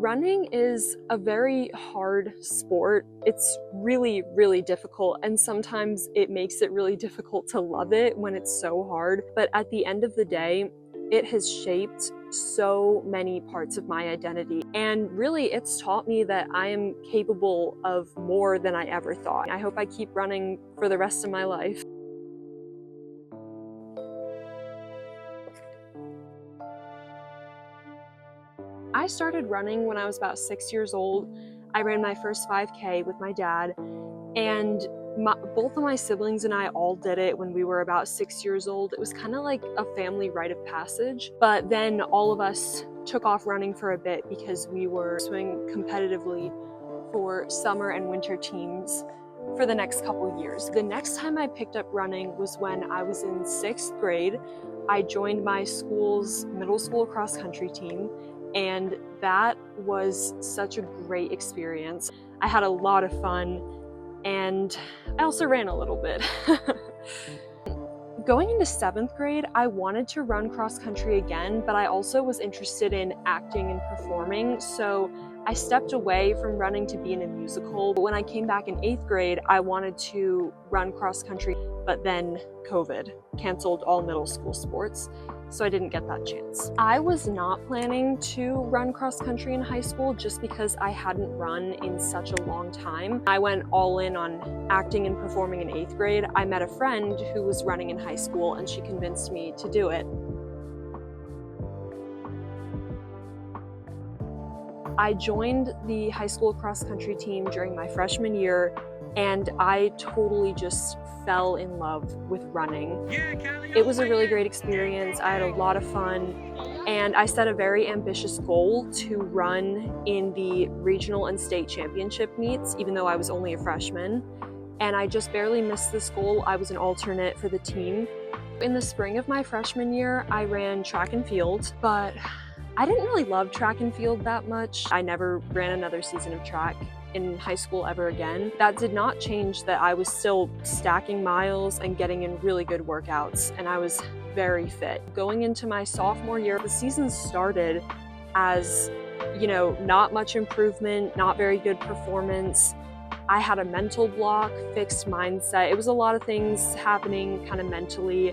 Running is a very hard sport. It's really, really difficult, and sometimes it makes it really difficult to love it when it's so hard. But at the end of the day, it has shaped so many parts of my identity. And really, it's taught me that I am capable of more than I ever thought. I hope I keep running for the rest of my life. I started running when I was about 6 years old. I ran my first 5K with my dad, and both of my siblings and I all did it when we were about 6 years old. It was kind of like a family rite of passage, but then all of us took off running for a bit because we were swimming competitively for summer and winter teams for the next couple years. The next time I picked up running was when I was in 6th grade. I joined my school's middle school cross country team, and that was such a great experience. I had a lot of fun, and I also ran a little bit. Going into 7th grade, I wanted to run cross country again, but I also was interested in acting and performing, so I stepped away from running to be in a musical. But when I came back in 8th grade, I wanted to run cross country, but then COVID canceled all middle school sports, so I didn't get that chance. I was not planning to run cross country in high school just because I hadn't run in such a long time. I went all in on acting and performing in 8th grade. I met a friend who was running in high school, and she convinced me to do it. I joined the high school cross country team during my freshman year, and I totally just fell in love with running. It was a really great experience. I had a lot of fun, and I set a very ambitious goal to run in the regional and state championship meets, even though I was only a freshman. And I just barely missed this goal. I was an alternate for the team. In the spring of my freshman year, I ran track and field, but I didn't really love track and field that much. I never ran another season of track in high school ever again. That did not change that I was still stacking miles and getting in really good workouts, and I was very fit. Going into my sophomore year, the season started as, not much improvement, not very good performance. I had a mental block, fixed mindset. It was a lot of things happening kind of mentally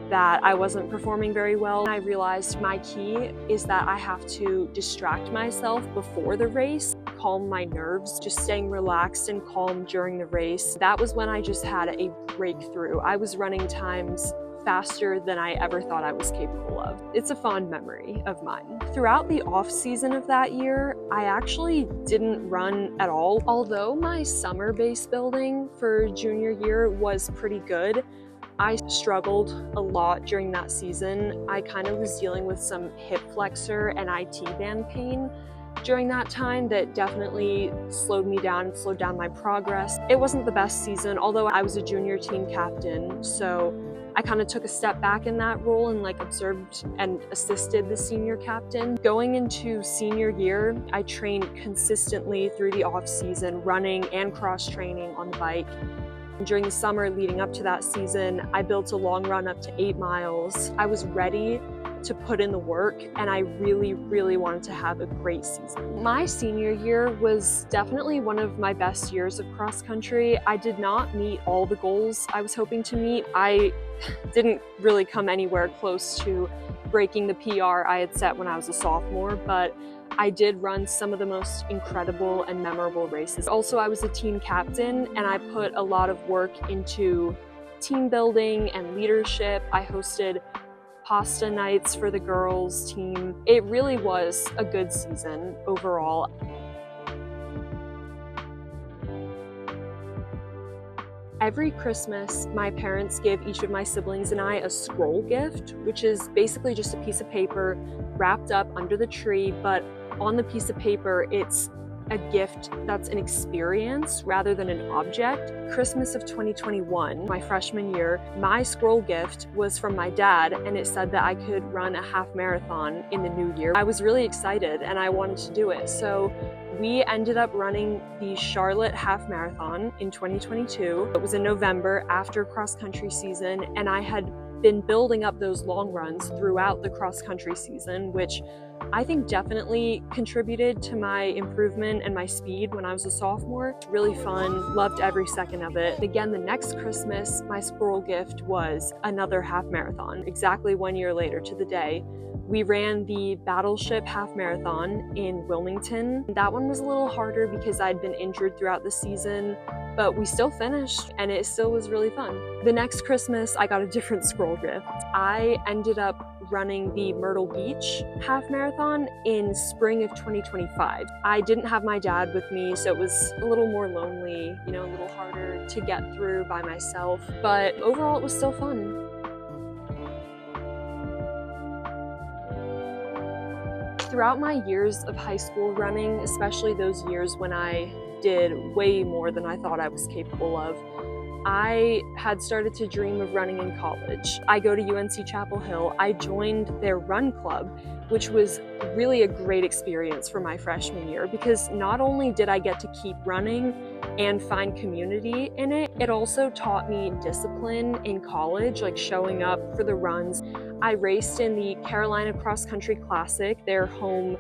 that I wasn't performing very well. I realized my key is that I have to distract myself before the race, calm my nerves, just staying relaxed and calm during the race. That was when I just had a breakthrough. I was running times faster than I ever thought I was capable of. It's a fond memory of mine. Throughout the off season of that year, I actually didn't run at all. Although my summer base building for junior year was pretty good, I struggled a lot during that season. I kind of was dealing with some hip flexor and IT band pain during that time that definitely slowed me down, slowed down my progress. It wasn't the best season, although I was a junior team captain, so I kind of took a step back in that role and observed and assisted the senior captain. Going into senior year, I trained consistently through the off season, running and cross training on the bike. During the summer leading up to that season, I built a long run up to 8 miles. I was ready to put in the work, and I really, really wanted to have a great season. My senior year was definitely one of my best years of cross country. I did not meet all the goals I was hoping to meet. I didn't really come anywhere close to breaking the PR I had set when I was a sophomore, but I did run some of the most incredible and memorable races. Also, I was a team captain, and I put a lot of work into team building and leadership. I hosted pasta nights for the girls team. It really was a good season overall. Every Christmas, my parents give each of my siblings and I a scroll gift, which is basically just a piece of paper wrapped up under the tree, but on the piece of paper, it's a gift that's an experience rather than an object. Christmas of 2021, my freshman year, my scroll gift was from my dad, and it said that I could run a half marathon in the new year. I was really excited and I wanted to do it. So we ended up running the Charlotte Half Marathon in 2022. It was in November after cross country season, and I had been building up those long runs throughout the cross-country season, which I think definitely contributed to my improvement and my speed when I was a sophomore. Really fun, loved every second of it. Again, the next Christmas, my squirrel gift was another half marathon, exactly 1 year later to the day. We ran the Battleship Half Marathon in Wilmington. That one was a little harder because I'd been injured throughout the season, but we still finished and it still was really fun. The next Christmas, I got a different squirrel gift. I ended up running the Myrtle Beach Half Marathon in spring of 2025. I didn't have my dad with me, so it was a little more lonely, a little harder to get through by myself, but overall it was still fun. Throughout my years of high school running, especially those years when I did way more than I thought I was capable of, I had started to dream of running in college. I go to UNC Chapel Hill. I joined their run club, which was really a great experience for my freshman year because not only did I get to keep running and find community in it, it also taught me discipline in college, like showing up for the runs. I raced in the Carolina Cross Country Classic, their home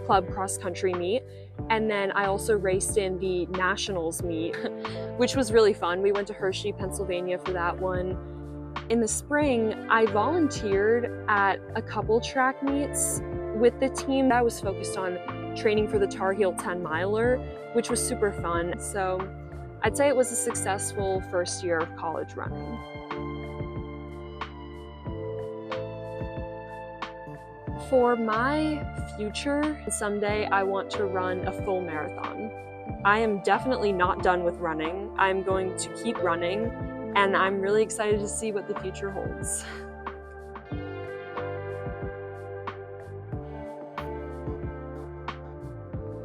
club cross country meet, and then I also raced in the Nationals meet, which was really fun. We went to Hershey, Pennsylvania for that one. In the spring, I volunteered at a couple track meets with the team. I was focused on training for the Tar Heel 10 miler, which was super fun. So I'd say it was a successful first year of college running. For my future, someday I want to run a full marathon. I am definitely not done with running. I'm going to keep running, and I'm really excited to see what the future holds.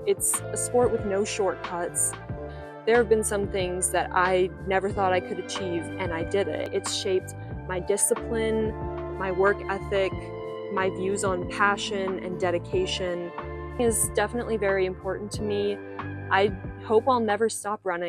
It's a sport with no shortcuts. There have been some things that I never thought I could achieve, and I did it. It's shaped my discipline, my work ethic, my views on passion and dedication is definitely very important to me. I hope I'll never stop running.